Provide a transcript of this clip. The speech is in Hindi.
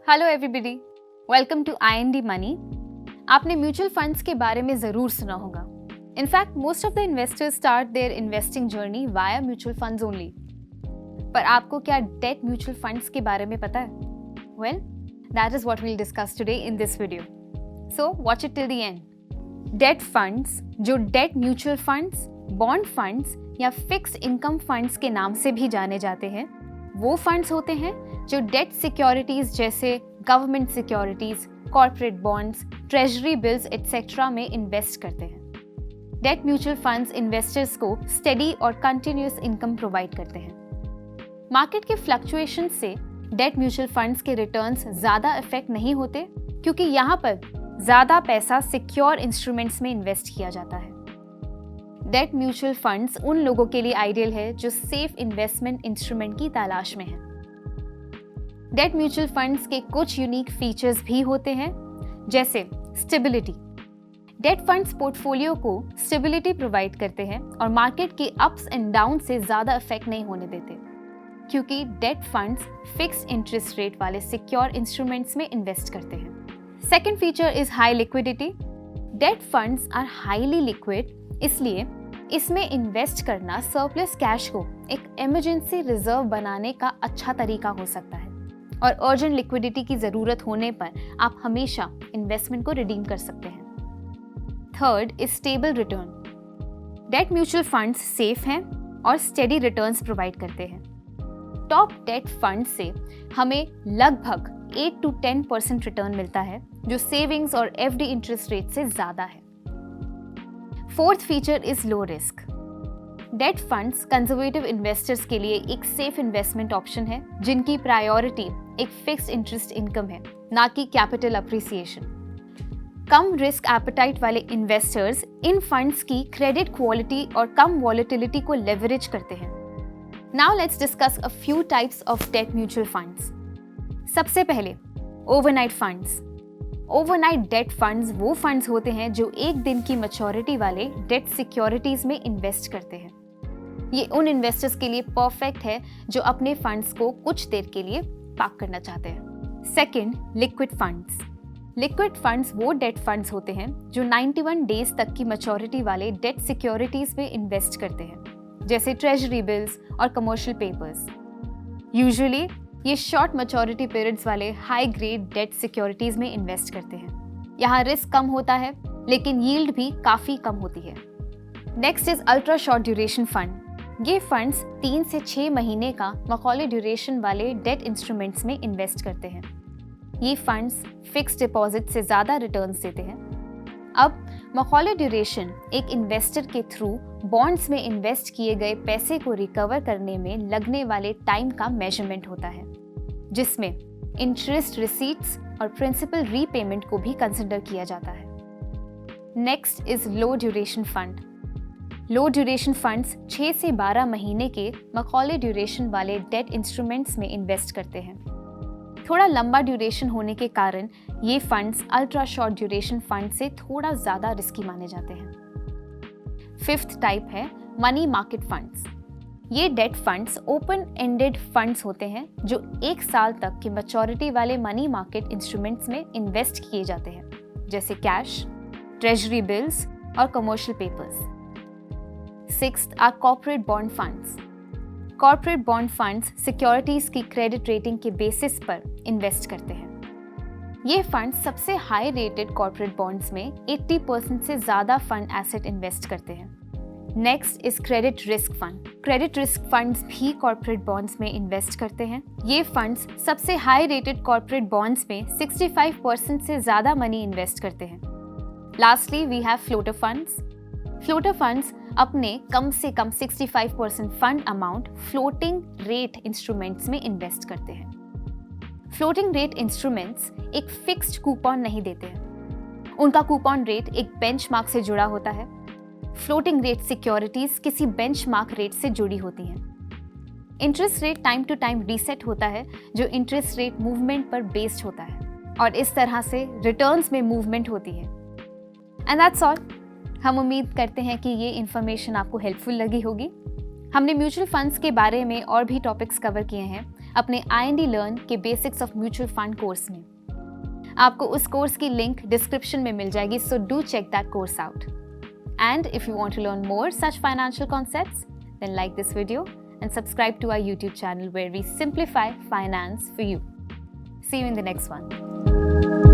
Hello everybody, welcome to IND money. आपने म्यूचुअल फंड्स के बारे में ज़रूर सुना होगा। In fact most of the investors start their investing journey via mutual funds only. पर आपको क्या डेट म्यूचुअल फंड्स के बारे में पता है? Well, that is what we'll discuss today in this video, so watch it till the end. Debt funds, जो debt mutual funds, bond funds या फिक्स्ड इनकम फंड्स के नाम से भी जाने जाते हैं, वो फंड्स होते हैं जो डेट सिक्योरिटीज जैसे government securities, corporate bonds, treasury bills etcetera में इन्वेस्ट करते हैं। डेट म्यूचुअल फंड्स इन्वेस्टर्स को स्टेडी और कंटिन्यूअस इनकम प्रोवाइड करते हैं। मार्केट के फ्लक्चुएशन से डेट म्यूचुअल फंड्स के रिटर्न्स ज़्यादा इफेक्ट नहीं होते, क्योंकि यहाँ पर ज़्यादा पैसा सिक्योर इंस्ट्रूमेंट्स में इन्वेस्ट किया जाता है। डेट म्यूचुअल फंड्स उन लोगों के लिए आइडियल है जो सेफ इन्वेस्टमेंट इंस्ट्रूमेंट की तलाश में हैं। डेट म्यूचुअल फंड्स के कुछ यूनिक फीचर्स भी होते हैं, जैसे स्टेबिलिटी। डेट फंड्स पोर्टफोलियो को स्टेबिलिटी प्रोवाइड करते हैं और मार्केट के अप्स एंड डाउन से ज़्यादा इफेक्ट नहीं होने देते, क्योंकि debt funds fixed interest rate वाले सिक्योर इंस्ट्रूमेंट्स में इन्वेस्ट करते हैं। Second feature is high liquidity. Debt funds are highly liquid, इसलिए इसमें इन्वेस्ट करना सरप्लस कैश को एक इमरजेंसी रिजर्व बनाने का अच्छा तरीका हो सकता है, और अर्जेंट लिक्विडिटी की ज़रूरत होने पर आप हमेशा इन्वेस्टमेंट को रिडीम कर सकते हैं। Third is stable return. Date mutual funds safe हैं और स्टेडी रिटर्न्स प्रोवाइड करते हैं। टॉप डेट फंड से हमें लगभग 8 to 10% रिटर्न मिलता है, जो सेविंग्स और FD इंटरेस्ट रेट से ज़्यादा है। Fourth feature is low risk. Date funds conservative investors के लिए एक सेफ इन्वेस्टमेंट ऑप्शन है, जिनकी प्रायोरिटी एक फिक्स्ड इंटरेस्ट इनकम है, ना कि कैपिटल अप्रिसिएशन। कम रिस्क एपेटाइट वाले इन्वेस्टर्स इन फंड्स की क्रेडिट क्वालिटी और कम वॉलेटिलिटी को लेवरेज करते हैं। Now let's discuss a few types of date mutual funds. सबसे पहले overnight funds. Overnight date funds वो फंड्स होते हैं जो एक दिन की मैच्योरिटी वाले डेट सिक्योरिटीज में इन्वेस्ट करते हैं। ये उन इन्वेस्टर्स के लिए परफेक्ट है जो अपने फंड्स को कुछ देर के लिए पार्क करना चाहते हैं। Second, liquid funds. Liquid funds वो डेट फंड्स होते हैं जो 91 डेज तक की मैच्योरिटी वाले डेट सिक्योरिटीज में इन्वेस्ट करते हैं, जैसे ट्रेजरी बिल्स और कमर्शियल पेपर्स। यूजुअली ये शॉर्ट मैच्योरिटी पीरियड्स वाले हाई ग्रेड डेट सिक्योरिटीज में इन्वेस्ट करते हैं। यहाँ रिस्क कम होता है, लेकिन यील्ड भी काफ़ी कम होती है। Next is ultra short duration fund. ये फंड्स 3 से 6 महीने का मखौले ड्यूरेशन वाले डेट इंस्ट्रूमेंट्स में इन्वेस्ट करते हैं। ये फंड्स फिक्स्ड डिपॉजिट से ज़्यादा रिटर्न्स देते हैं। अब मखौले ड्यूरेशन एक इन्वेस्टर के थ्रू बॉन्ड्स में इन्वेस्ट किए गए पैसे को रिकवर करने में लगने वाले टाइम का मेजरमेंट होता है, जिसमें इंटरेस्ट रिसीट्स और प्रिंसिपल रीपेमेंट को भी कंसिडर किया जाता है। Next is low duration fund. Low duration funds 6 से 12 महीने के मखौले ड्यूरेशन वाले डेट इंस्ट्रूमेंट्स में इन्वेस्ट करते हैं। थोड़ा लंबा ड्यूरेशन होने के कारण ये funds ultra short duration fund से थोड़ा ज़्यादा रिस्की माने जाते हैं। फिफ्थ टाइप है मनी मार्केट फंड्स। ये date funds open ended funds होते हैं जो 1 साल तक की मैच्योरिटी वाले मनी मार्केट इंस्ट्रूमेंट्स में इन्वेस्ट किए जाते हैं, जैसे कैश, ट्रेजरी बिल्स और commercial papers. Sixth are corporate bond funds. Corporate bond funds securities की क्रेडिट रेटिंग के बेसिस पर इन्वेस्ट करते हैं। ये फंड्स सबसे हाई रेटेड कॉर्पोरेट बॉन्ड्स में 80% से ज़्यादा फंड एसेट इन्वेस्ट करते हैं। Next is credit risk fund. Credit risk funds भी कॉर्पोरेट बॉन्ड्स में इन्वेस्ट करते हैं। ये फंड्स सबसे हाई रेटेड कॉर्पोरेट बॉन्ड्स में 65% से ज़्यादा मनी इन्वेस्ट करते हैं। Lastly we have floater funds. Floater funds अपने कम से कम 65% fund amount floating rate instruments में इन्वेस्ट करते हैं। फ्लोटिंग रेट इंस्ट्रूमेंट्स एक फिक्स्ड कूपन नहीं देते हैं। उनका कूपन रेट एक बेंचमार्क से जुड़ा होता है। फ्लोटिंग रेट सिक्योरिटीज किसी बेंचमार्क रेट से जुड़ी होती हैं। Interest rate time to time reset होता है, जो इंटरेस्ट रेट मूवमेंट पर बेस्ड होता है, और इस तरह से रिटर्न्स में मूवमेंट होती है। And that's all. हम उम्मीद करते हैं कि ये इन्फॉर्मेशन आपको हेल्पफुल लगी होगी। हमने म्यूचुअल फंड्स के बारे में और भी टॉपिक्स कवर किए हैं, अपने IND लर्न के basics of mutual fund course में। आपको उस कोर्स की लिंक डिस्क्रिप्शन में मिल जाएगी, so do check that course out. And if you want to learn more such financial concepts, then like this video and subscribe to our YouTube channel where we simplify finance for you. See you in the next one.